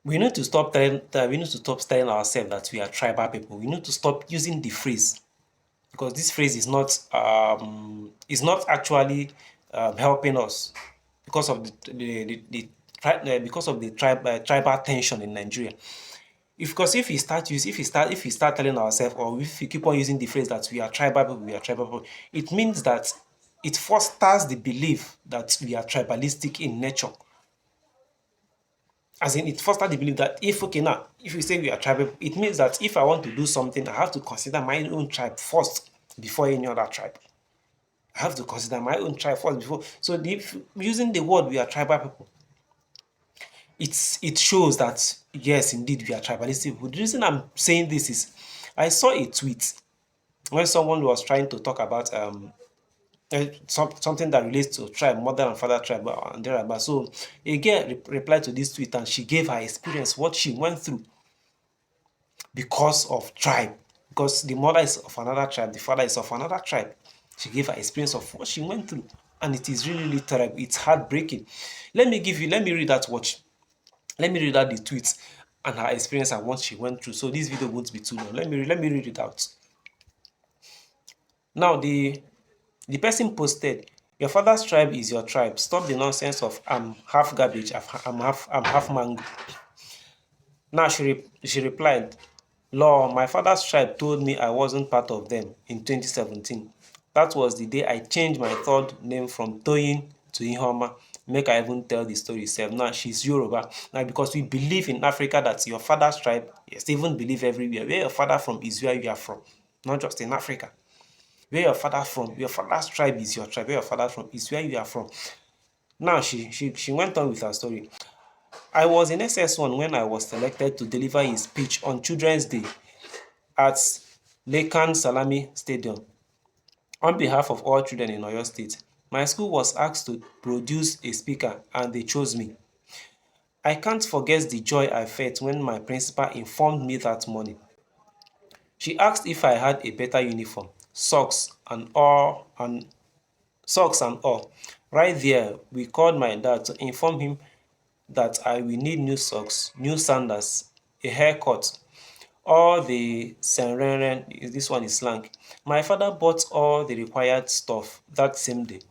we need to stop telling ourselves that we are tribal people. We need to stop using the phrase, because this phrase is not actually helping us because of the tribal tension in Nigeria. If we start telling ourselves, or if we keep on using the phrase that we are tribal people, we are tribal people, it means that it fosters the belief that we are tribalistic in nature. As in, it fosters the belief that if we say we are tribal, it means that if I want to do something, I have to consider my own tribe first before any other tribe. I have to consider my own tribe first before. So using the word we are tribal people, it shows that yes, indeed, we are tribalistic people. The reason I'm saying this is I saw a tweet when someone was trying to talk about something that relates to tribe, mother and father tribe, and thereabout. So a girl replied to this tweet and she gave her experience, what she went through because of tribe. Because the mother is of another tribe, the father is of another tribe. She gave her experience of what she went through, and it is really, really terrible. It's heartbreaking. Let me read that watch. Let me read out the tweets and her experience and what she went through. So this video won't be too long. Let me read it out. Now the person posted, "Your father's tribe is your tribe. Stop the nonsense of I'm half garbage, I'm half mango." Now she replied, "Law, my father's tribe told me I wasn't part of them in 2017. That was the day I changed my third name from Toyin to Ihoma. Make I even tell the story sef." Now she's Yoruba. Now because we believe in Africa that your father's tribe, yes, even believe everywhere. Where your father from is where you are from, not just in Africa. Where your father from, your father's tribe is your tribe. Where your father from is where you are from. Now she went on with her story. "I was in SS1 when I was selected to deliver a speech on Children's Day at Lekan Salami Stadium on behalf of all children in Oyo State. My school was asked to produce a speaker and they chose me. I can't forget the joy I felt when my principal informed me that morning. She asked if I had a better uniform, socks and all. Right there, we called my dad to inform him that I will need new socks, new sandals, a haircut, all the senreren, this one is slang. My father bought all the required stuff that same day.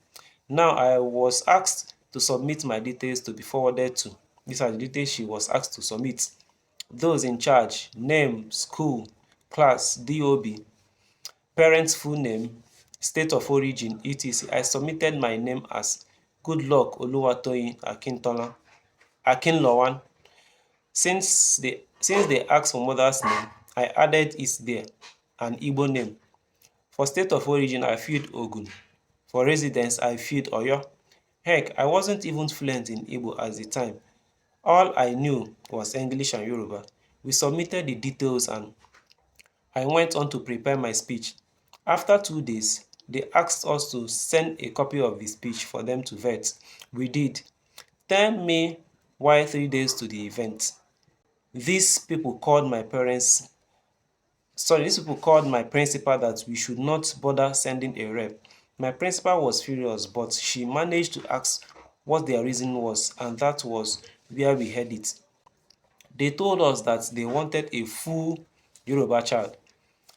Now I was asked to submit my details to be forwarded to." These are the details she was asked to submit. "Those in charge, name, school, class, DOB, parents' full name, state of origin, etc. I submitted my name as Goodluck Oluwatoyin Akinlowan. Since they asked for mother's name, I added it there, an Igbo name. For state of origin, I filled Ogun. For residence, I filled Oyo. Heck, I wasn't even fluent in Igbo at the time. All I knew was English and Yoruba. We submitted the details and I went on to prepare my speech. After 2 days, they asked us to send a copy of the speech for them to vet. We did. Tell me why 3 days to the event. These people called my principal that we should not bother sending a rep. My principal was furious, but she managed to ask what their reason was, and that was where we heard it. They told us that they wanted a full Yoruba child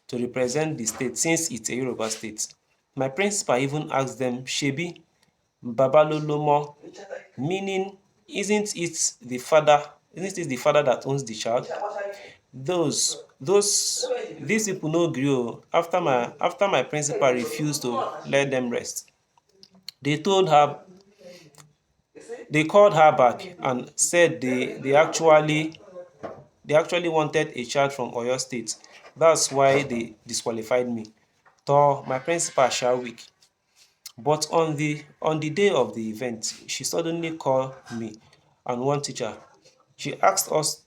to represent the state since it's a Yoruba state. My principal even asked them, "Shebi, Babalolomo," meaning, isn't it the father that owns the child? These people no gree o. After my principal refused to let them rest, they told her they called her back and said they actually wanted a child from Oyo State. That's why they disqualified me. Though my principal sha weak. But on the day of the event, she suddenly called me and one teacher. She asked us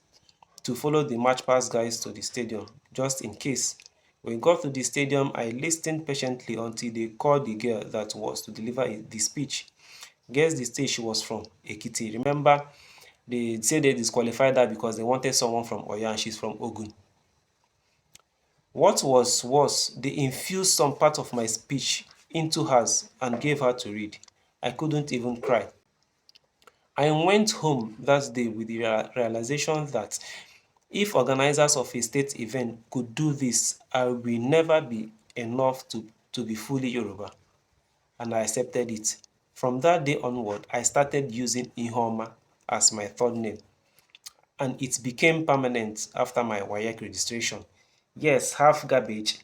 to follow the march past guys to the stadium, just in case. When we got to the stadium, I listened patiently until they called the girl that was to deliver the speech. Guess the state she was from? Ekiti. Remember, they said they disqualified her because they wanted someone from Oyo and she's from Ogun. What was worse, they infused some part of my speech into hers and gave her to read. I couldn't even cry. I went home that day with the realization that if organizers of a state event could do this, I will never be enough to be fully Yoruba. And I accepted it. From that day onward, I started using Ihoma as my third name, and it became permanent after my WAEC registration. Yes, half garbage,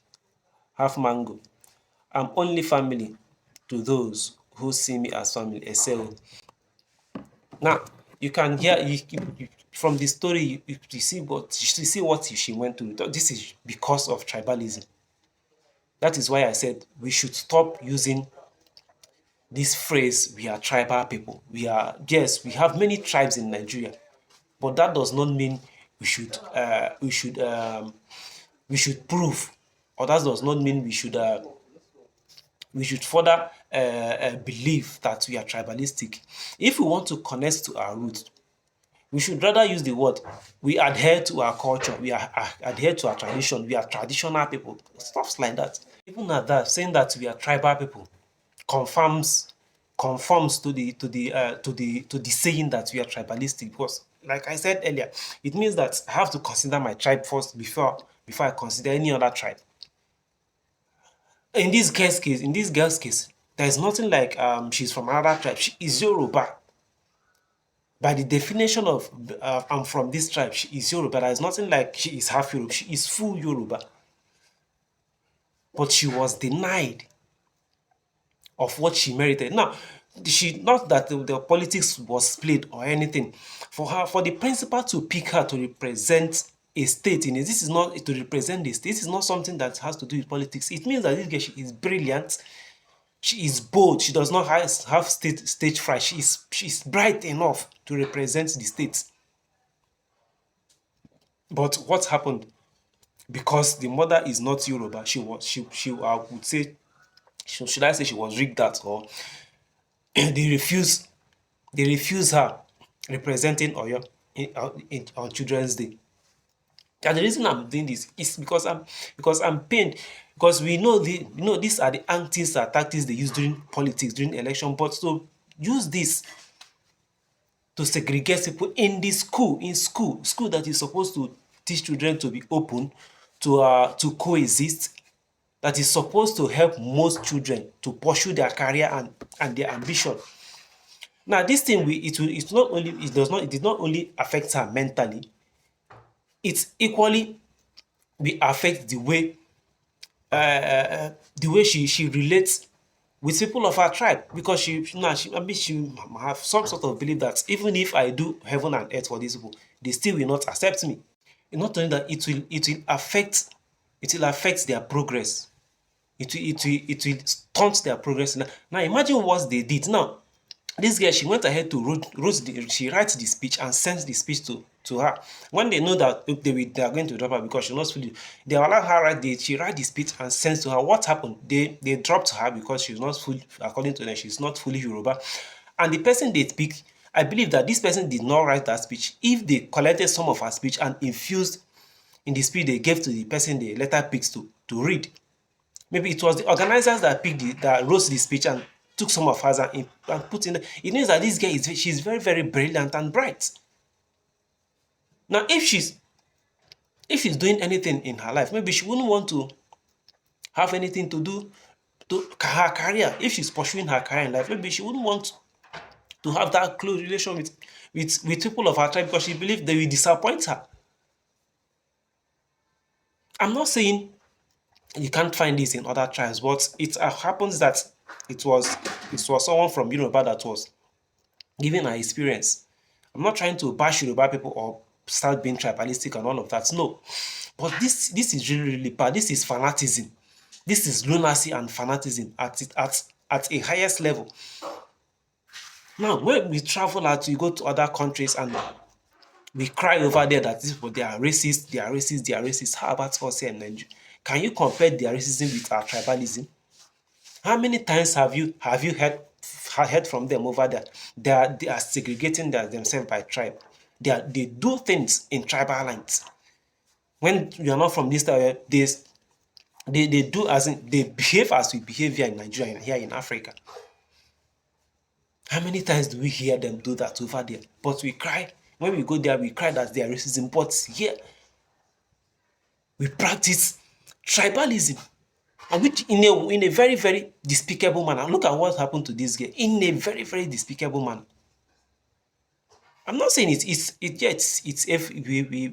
half mango. I'm only family to those who see me as family, Esel. Now, you can hear from the story, you see what she went through. This is because of tribalism. That is why I said we should stop using this phrase, we are tribal people. Yes, we have many tribes in Nigeria, but that does not mean we should prove, or that does not mean we should further believe that we are tribalistic. If we want to connect to our roots, we should rather use the word we adhere to our culture, adhere to our tradition, we are traditional people, stuff like that. Even at that, saying that we are tribal people conforms to the saying that we are tribalistic, because like I said earlier, it means that I have to consider my tribe first before I consider any other tribe. In this girl's case, there is nothing like she's from another tribe. She is Yoruba. By the definition of I'm from this tribe, she is Yoruba. There is nothing like she is half Yoruba. She is full Yoruba. But she was denied of what she merited. Now, not that the politics was played or anything. For the principal to pick her to represent a state in it, this is not to represent the state. This is not something that has to do with politics. It means that this girl, she is brilliant. She is bold. She does not have stage fright. She is bright enough to represent the state. But what happened? Because the mother is not Yoruba, I would say, should I say she was rigged that, or they refuse her representing Oyo on Children's Day. And the reason I'm doing this is because I'm pained, because we know these are the antics and tactics they use during politics, during election. But to use this to segregate people in the school that is supposed to teach children to be open, to coexist, that is supposed to help most children to pursue their career and their ambition. Now, this thing it did not only affect her mentally, it equally will affect the way she relates with people of her tribe, because she have some sort of belief that even if I do heaven and earth for these people, they still will not accept me. And not only that, it will affect their progress. It will stunt their progress. Now imagine what they did. Now, this girl, she went ahead to she writes the speech and sends the speech to her. When they know that they are going to drop her because she's not fully, they allow her she write the speech and sends to her. What happened? They dropped her because she's not full, according to them, she's not fully Yoruba. And the person they pick, I believe that this person did not write that speech. If they collected some of her speech and infused in the speech they gave to the person they later picked to read, maybe it was the organizers that that wrote the speech and took some of hers and put in. It means that this girl she's very, very brilliant and bright. Now, if she's doing anything in her life, maybe she wouldn't want to have anything to do to her career. If she's pursuing her career in life, maybe she wouldn't want to have that close relation with people of her tribe, because she believes they will disappoint her. I'm not saying you can't find this in other tribes, but it happens that it was someone from Yoruba that was giving her experience. I'm not trying to bash Yoruba people or start being tribalistic and all of that. No. But this is really, really bad. This is fanaticism. This is lunacy and fanaticism at a highest level. Now, when we travel out, we go to other countries and we cry over there that they are racist, they are racist, they are racist. How about us here in Nigeria? Can you compare their racism with our tribalism? How many times have you heard from them over there? They are segregating themselves by tribe. They do things in tribal lines. When you are not from this tribe, they do as in, they behave as we behave here in Nigeria and here in Africa. How many times do we hear them do that over there? But we cry. When we go there, we cry that they are racism. But here, we practice tribalism. And which in a very, very despicable manner. Look at what happened to this girl. In a very, very despicable manner. I'm not saying it's if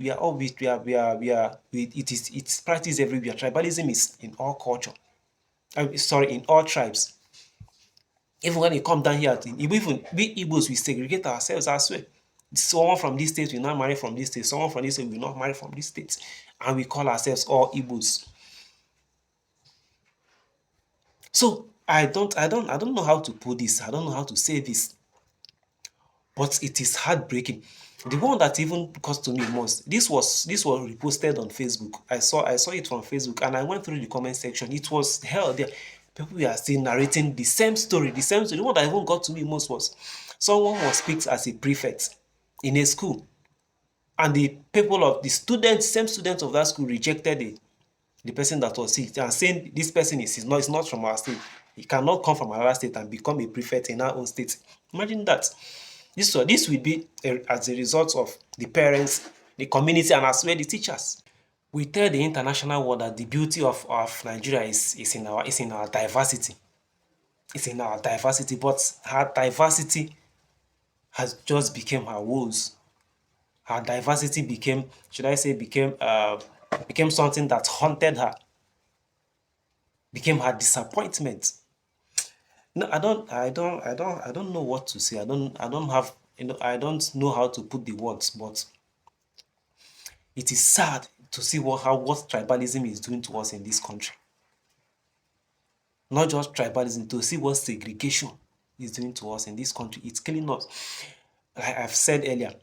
we are all it's practiced everywhere. Tribalism is in all culture. Sorry, in all tribes. Even when it come down here, even we Igbos, we segregate ourselves as well. Someone from this state will not marry from this state. Someone from this state will not marry from this state, and we call ourselves all Igbos. So I don't know how to put this. I don't know how to say this, but it is heartbreaking. The one that even cost to me most. This was reposted on Facebook. I saw it from Facebook, and I went through the comment section. It was hell there. People were still narrating the same story, the same story. The one that even got to me most was someone was picked as a prefect in a school, and the people of the students, same students of that school rejected the person that was sick and saying this person is not from our state. He cannot come from another state and become a prefect in our own state. Imagine that. This will be as a result of the parents, the community, and as well the teachers. We tell the international world that the beauty of Nigeria is in our diversity. It's in our diversity, but her diversity has just become her woes. Her diversity became, should I say, became something that haunted her, became her disappointment. No, I don't know what to say. I don't have, I don't know how to put the words, but it is sad to see what tribalism is doing to us in this country. Not just tribalism, to see what segregation is doing to us in this country. It's killing us. Like I've said earlier,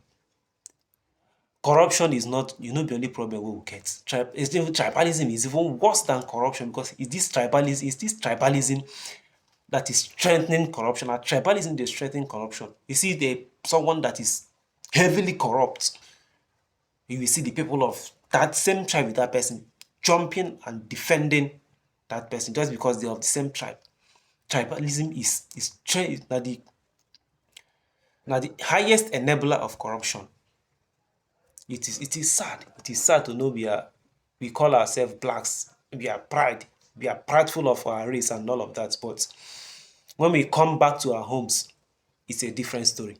corruption is not, the only problem we will get. Tribalism is even worse than corruption, because is this tribalism that is strengthening corruption. And tribalism is strengthening corruption. You see someone that is heavily corrupt, you will see the people of that same tribe with that person jumping and defending that person just because they are of the same tribe. Tribalism is the highest enabler of corruption. It is sad. It is sad to know we call ourselves blacks. We are prideful of our race and all of that. But when we come back to our homes, it's a different story.